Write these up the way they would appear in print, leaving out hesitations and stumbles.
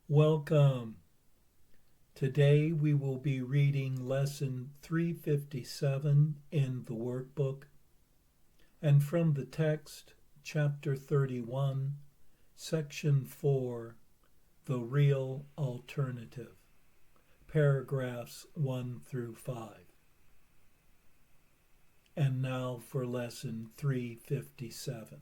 Welcome. Today we will be reading Lesson 357 in the workbook, and from the text, Chapter 31, Section 4, The Real Alternative, paragraphs 1 through 5. And now for Lesson 357.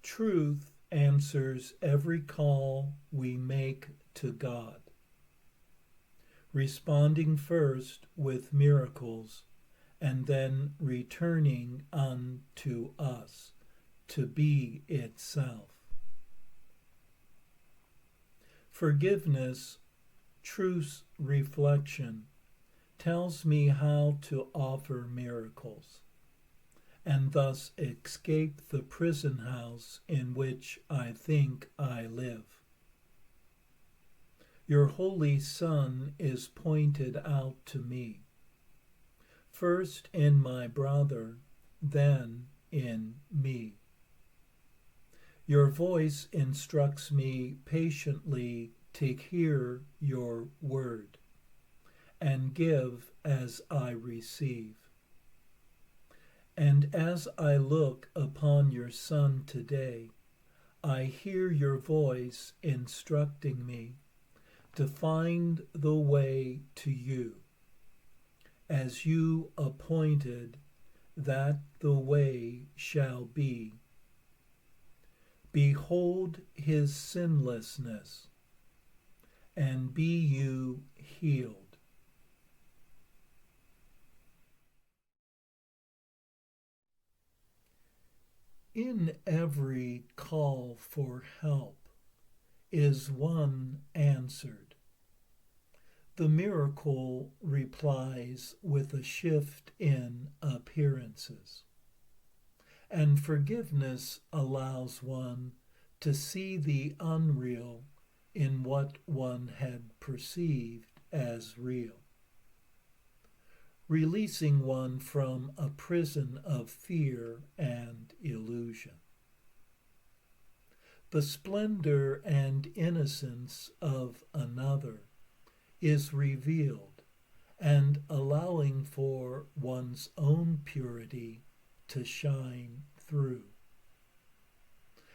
Truth answers every call we make to God, responding first with miracles and then returning unto us to be itself. Forgiveness, truth's reflection, tells me how to offer miracles, and thus escape the prison house in which I think I live. Your Holy Son is pointed out to me, first in my brother, then in me. Your voice instructs me patiently to hear your word and give as I receive. And as I look upon your Son today, I hear your voice instructing me to find the way to you, as you appointed that the way shall be. Behold his sinlessness, and be you healed. In every call for help is one answered. The miracle replies with a shift in appearances, and forgiveness allows one to see the unreal in what one had perceived as real, releasing one from a prison of fear and illusion. The splendor and innocence of another is revealed, and allowing for one's own purity to shine through.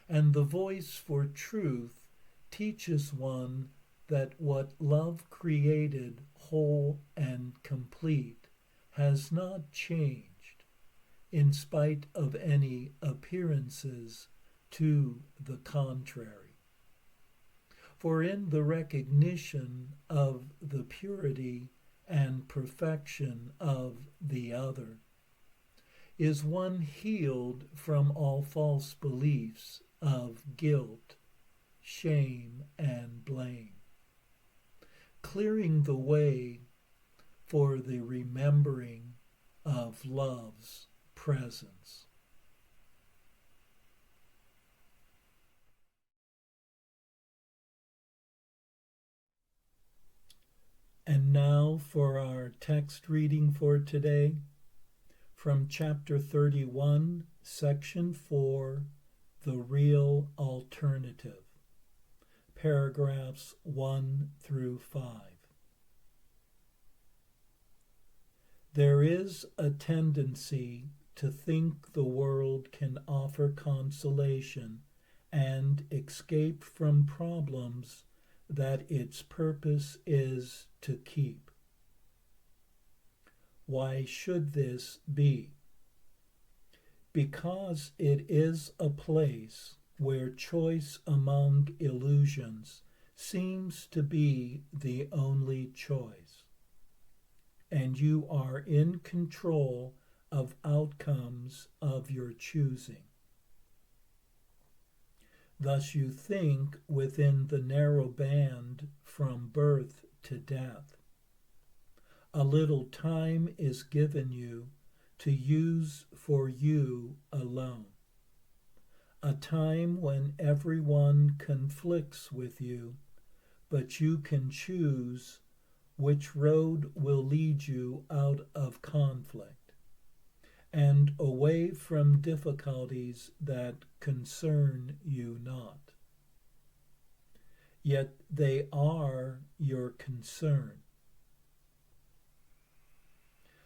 And the voice for truth teaches one that what love created whole and complete has not changed, in spite of any appearances to the contrary. For in the recognition of the purity and perfection of the other is one healed from all false beliefs of guilt, shame, and blame, clearing the way for the remembering of love's presence. And now for our text reading for today, from Chapter 31, Section 4, The Real Alternative, paragraphs 1 through 5. There is a tendency to think the world can offer consolation and escape from problems that its purpose is to keep. Why should this be? Because it is a place where choice among illusions seems to be the only choice, and you are in control of outcomes of your choosing. Thus you think within the narrow band from birth to death. A little time is given you to use for you alone, a time when everyone conflicts with you, but you can choose which road will lead you out of conflict, and away from difficulties that concern you not. Yet they are your concern.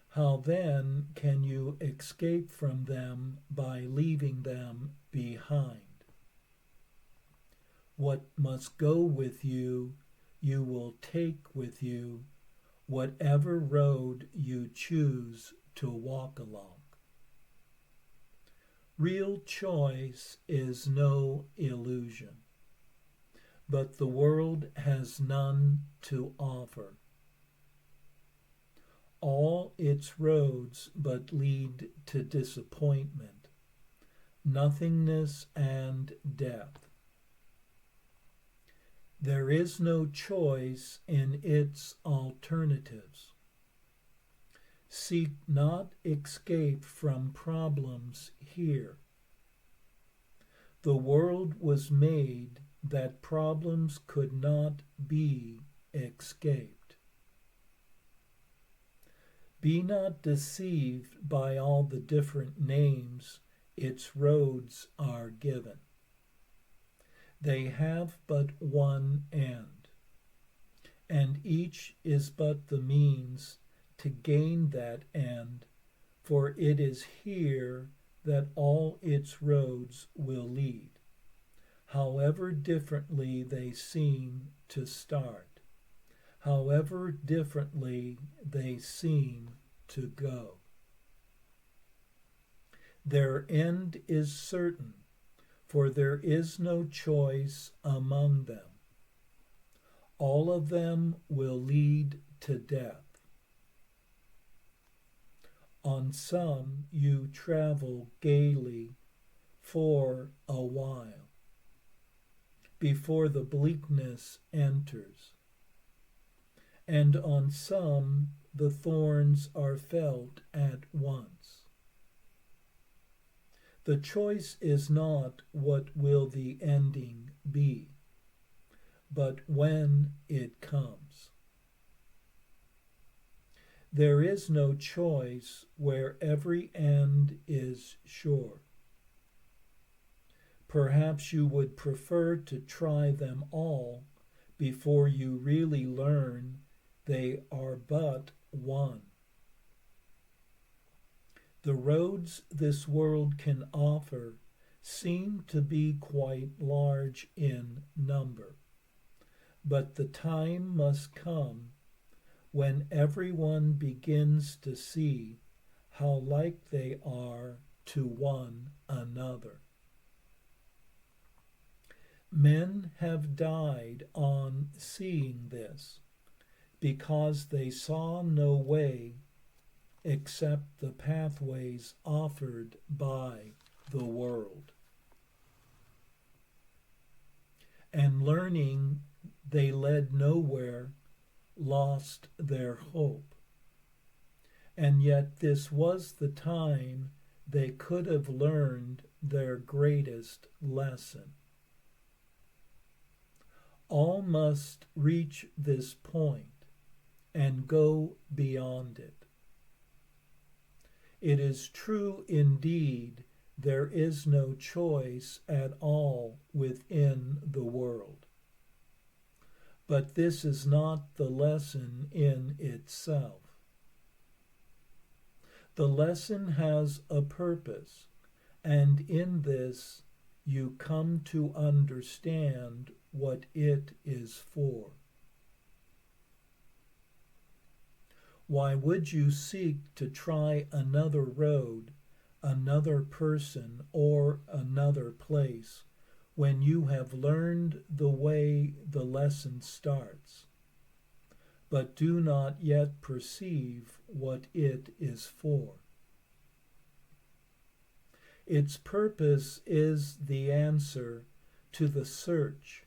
How then can you escape from them by leaving them behind? What must go with you, you will take with you, whatever road you choose to walk along. Real choice is no illusion, but the world has none to offer. All its roads but lead to disappointment, nothingness, and death. There is no choice in its alternatives. Seek not escape from problems here. The world was made that problems could not be escaped. Be not deceived by all the different names its roads are given. They have but one end, and each is but the means to gain that end, for it is here that all its roads will lead, however differently they seem to start, however differently they seem to go. Their end is certain, for there is no choice among them. All of them will lead to death. On some you travel gaily for a while, before the bleakness enters, and on some the thorns are felt at once. The choice is not what will the ending be, but when it comes. There is no choice where every end is sure. Perhaps you would prefer to try them all before you really learn they are but one. The roads this world can offer seem to be quite large in number, but the time must come when everyone begins to see how like they are to one another. Men have died on seeing this, because they saw no way except the pathways offered by the world. And learning they led nowhere, lost their hope. And yet this was the time they could have learned their greatest lesson. All must reach this point and go beyond it. It is true indeed there is no choice at all within the world. But this is not the lesson in itself. The lesson has a purpose, and in this you come to understand what it is for. Why would you seek to try another road, another person, or another place when you have learned the way the lesson starts, but do not yet perceive what it is for? Its purpose is the answer to the search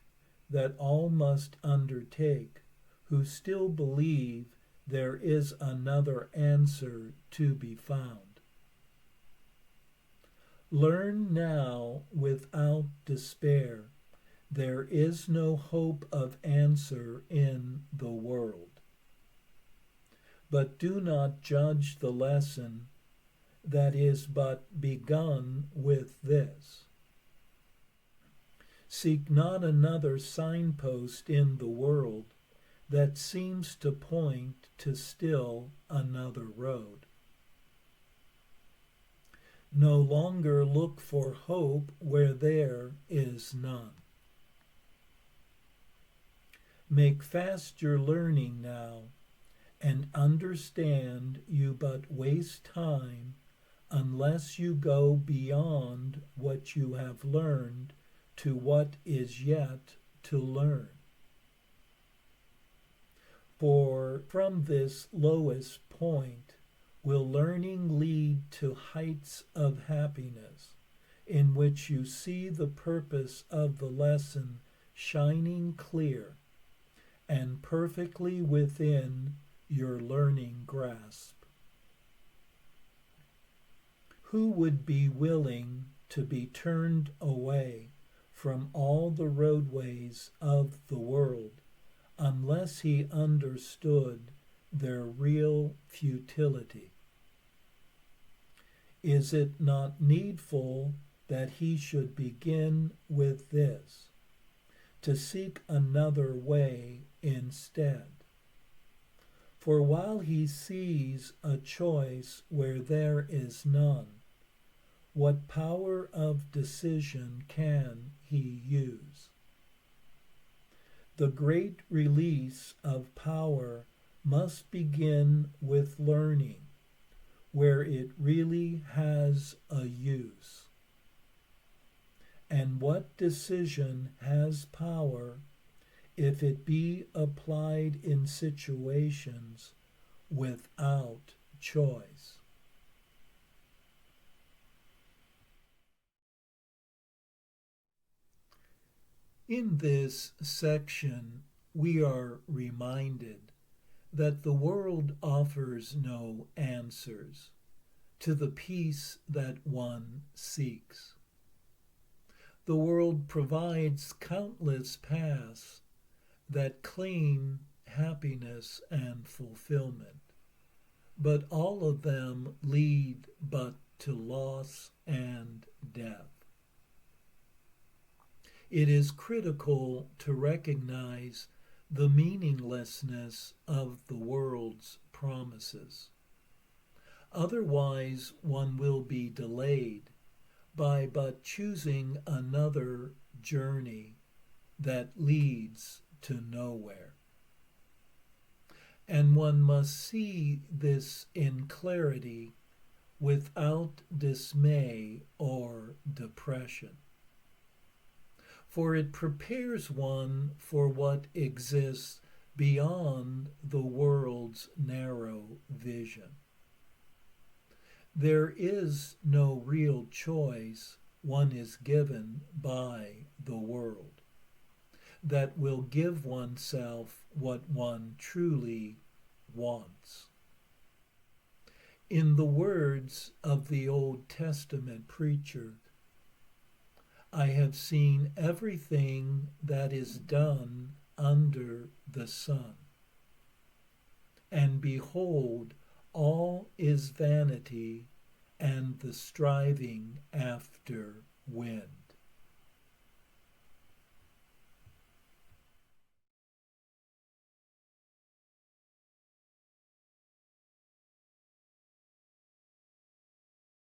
that all must undertake who still believe there is another answer to be found. Learn now without despair. There is no hope of answer in the world. But do not judge the lesson that is but begun with this. Seek not another signpost in the world that seems to point to still another road. No longer look for hope where there is none. Make fast your learning now, and understand you but waste time unless you go beyond what you have learned to what is yet to learn. For from this lowest point will learning lead to heights of happiness, in which you see the purpose of the lesson shining clear and perfectly within your learning grasp. Who would be willing to be turned away from all the roadways of the world unless he understood their real futility? Is it not needful that he should begin with this, to seek another way instead? For while he sees a choice where there is none, what power of decision can he use? The great release of power must begin with learning, where it really has a use. And what decision has power if it be applied in situations without choice? In this section, we are reminded that the world offers no answers to the peace that one seeks. The world provides countless paths that claim happiness and fulfillment, but all of them lead but to loss and death. It is critical to recognize the meaninglessness of the world's promises. Otherwise, one will be delayed by but choosing another journey that leads to nowhere. And one must see this in clarity without dismay or depression, for it prepares one for what exists beyond the world's narrow vision. There is no real choice one is given by the world that will give oneself what one truly wants. In the words of the Old Testament preacher, I have seen everything that is done under the sun, and behold, all is vanity and the striving after wind.